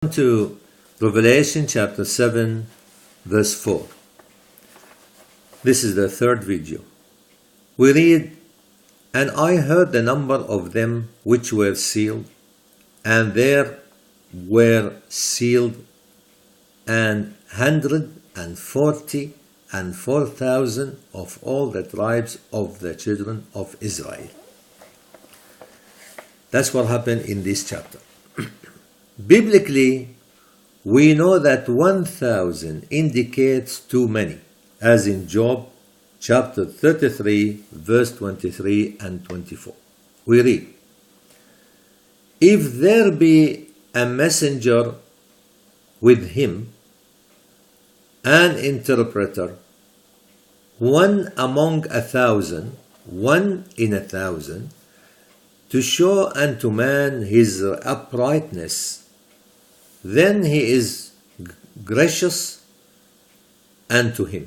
To Revelation chapter 7 verse 4. This is the third video. We read, "And I heard the number of them which were sealed, and there were sealed 144,000 of all the tribes of the children of Israel." That's what happened in this chapter. Biblically, we know that 1,000 indicates too many, as in Job chapter 33, verse 23 and 24. We read, "If there be a messenger with him, an interpreter, one among 1,000, one in 1,000, to show unto man his uprightness, then he is gracious unto him,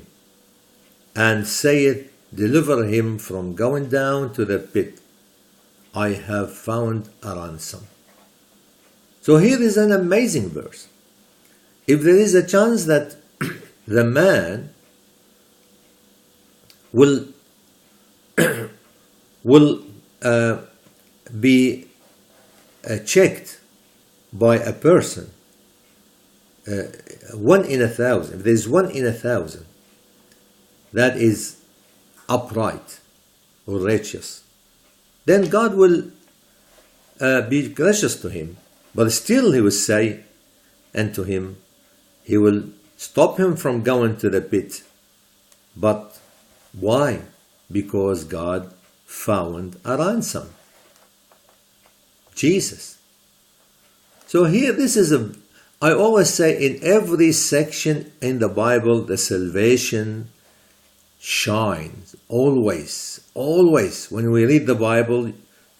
and saith, Deliver him from going down to the pit. I have found a ransom." So here is an amazing verse. If there is a chance that the man will be checked by a person, 1 in 1,000, if there is 1 in 1,000 that is upright or righteous, then God will be gracious to him, but still he will say unto him, he will stop him from going to the pit. But why? Because God found a ransom, Jesus. So here, I always say, in every section in the Bible, the salvation shines. Always. When we read the Bible,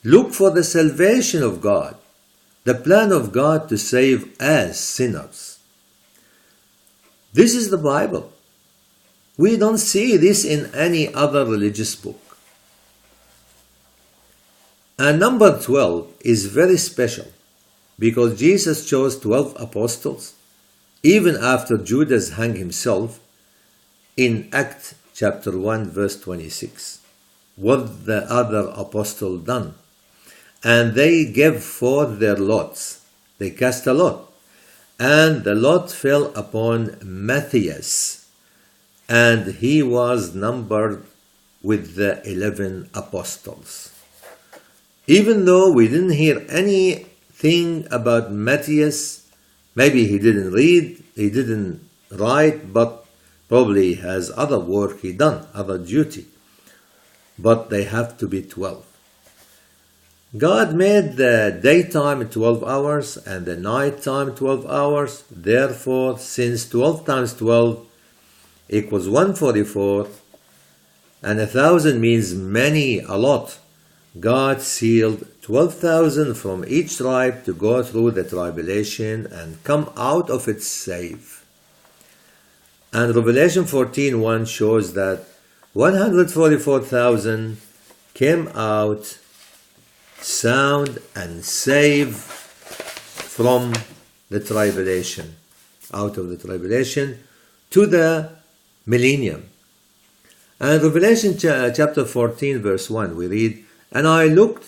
look for the salvation of God, the plan of God to save us sinners. This is the Bible. We don't see this in any other religious book. And number 12 is very special, because Jesus chose 12 apostles, even after Judas hung himself in Acts chapter 1 verse 26. What the other apostle done? And they gave forth their lots. They cast a lot. And the lot fell upon Matthias, and he was numbered with the 11 apostles. Even though we didn't hear anything about Matthias, maybe he didn't read, he didn't write, but probably has other work he done, other duty. But they have to be 12. God made the daytime 12 hours and the nighttime 12 hours. Therefore, since 12 times 12 equals 144, and 1,000 means many, a lot, God sealed 12,000 from each tribe to go through the tribulation and come out of it safe. And Revelation 14:1 shows that 144,000 came out sound and safe from the tribulation, out of the tribulation to the millennium. And Revelation chapter 14 verse 1, we read, "And I looked,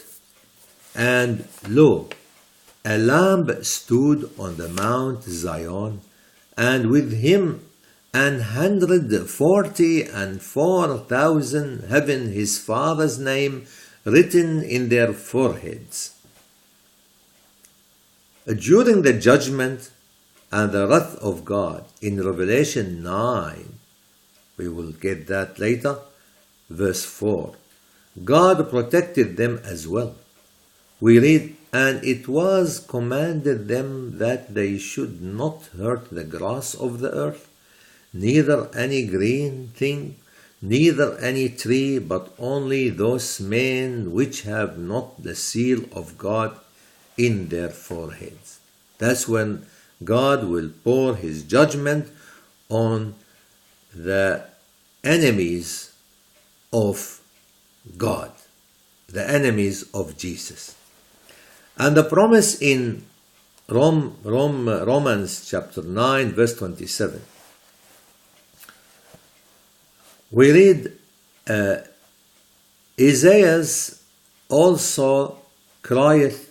and lo, a Lamb stood on the Mount Zion, and with him 144,000 having his Father's name written in their foreheads." During the judgment and the wrath of God in Revelation 9, we will get that later, verse 4, God protected them as well. We read, "And it was commanded them that they should not hurt the grass of the earth, neither any green thing, neither any tree, but only those men which have not the seal of God in their foreheads." That's when God will pour his judgment on the enemies of God, the enemies of Jesus. And the promise in Romans chapter 9, verse 27. We read, Isaiah also crieth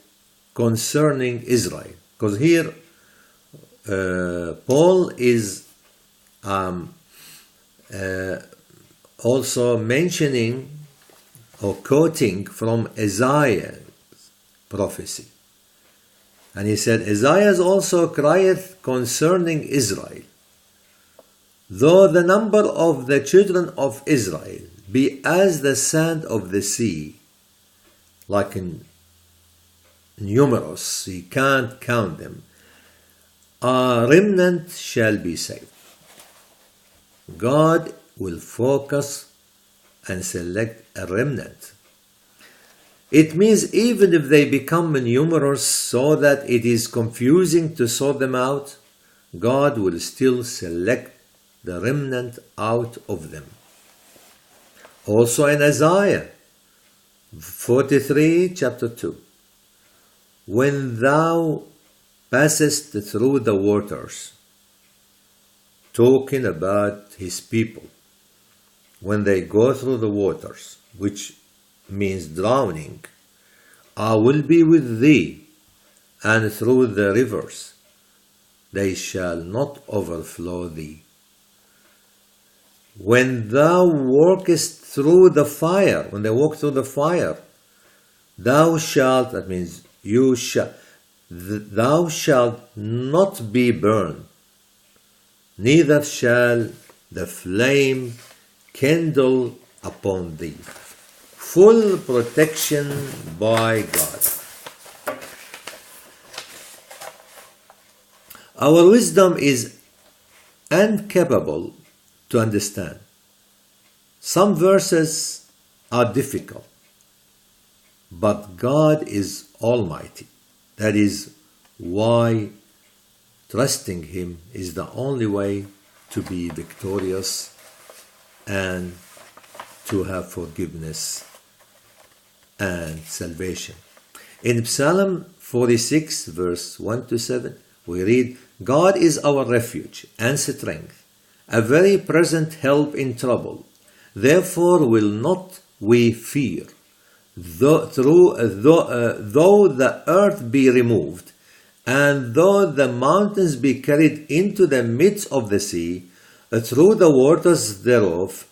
concerning Israel. Because here Paul is also mentioning or quoting from Isaiah's prophecy. And he said, Isaiah also crieth concerning Israel, though the number of the children of Israel be as the sand of the sea, like in numerous, he can't count them, a remnant shall be saved. God will focus and select a remnant. It means even if they become numerous so that it is confusing to sort them out, God will still select the remnant out of them. Also in Isaiah 43, chapter 2, when thou passest through the waters, talking about his people, when they go through the waters, which means drowning, I will be with thee, and through the rivers they shall not overflow thee. When thou walkest through the fire, when they walk through the fire, thou shalt, that means you shall, thou shalt not be burned, neither shall the flame kindle upon thee. Full protection by God. Our wisdom is incapable to understand. Some verses are difficult, but God is almighty. That is why trusting Him is the only way to be victorious and to have forgiveness and salvation. In Psalm 46, verse 1 to 7, we read, God is our refuge and strength, a very present help in trouble. Therefore will not we fear, though the earth be removed, and though the mountains be carried into the midst of the sea, through the waters thereof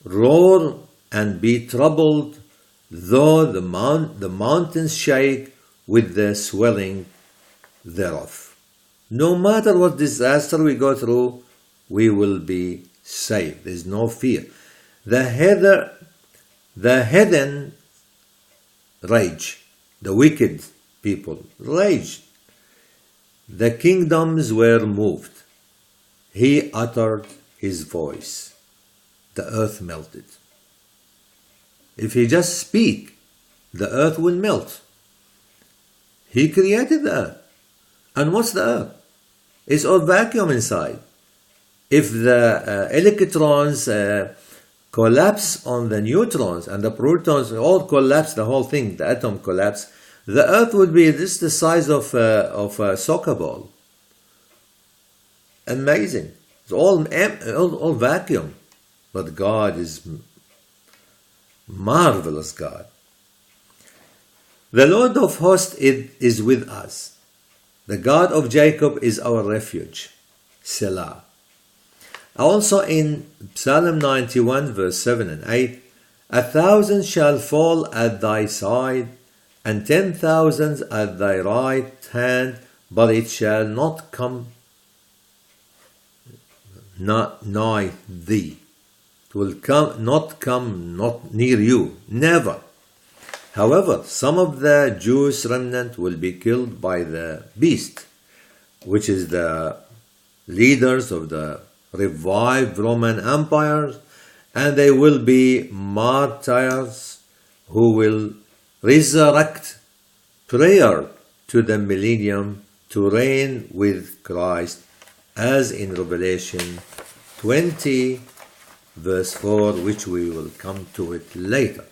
roar and be troubled, though the mountains shake with the swelling thereof. No matter what disaster we go through, we will be saved. There is no fear. The heathen rage, the wicked people raged. The kingdoms were moved. He uttered his voice. The earth melted. If he just speak, the earth will melt. He created the earth. And what's the earth? It's all vacuum inside. If the electrons collapse on the neutrons and the protons all collapse, the whole thing, the atom collapse, the earth would be this the size of a soccer ball. Amazing. It's all vacuum. But God is marvelous God. The Lord of hosts is with us. The God of Jacob is our refuge. Selah. Also in Psalm 91 verse 7 and 8, 1,000 shall fall at thy side, and 10,000 at thy right hand, but it shall not come nigh thee. It will not come near you, never. However, some of the Jewish remnant will be killed by the beast, which is the leaders of the revived Roman Empire, and they will be martyrs who will resurrect prior to the millennium to reign with Christ, as in Revelation 20 verse 4, which we will come to it later.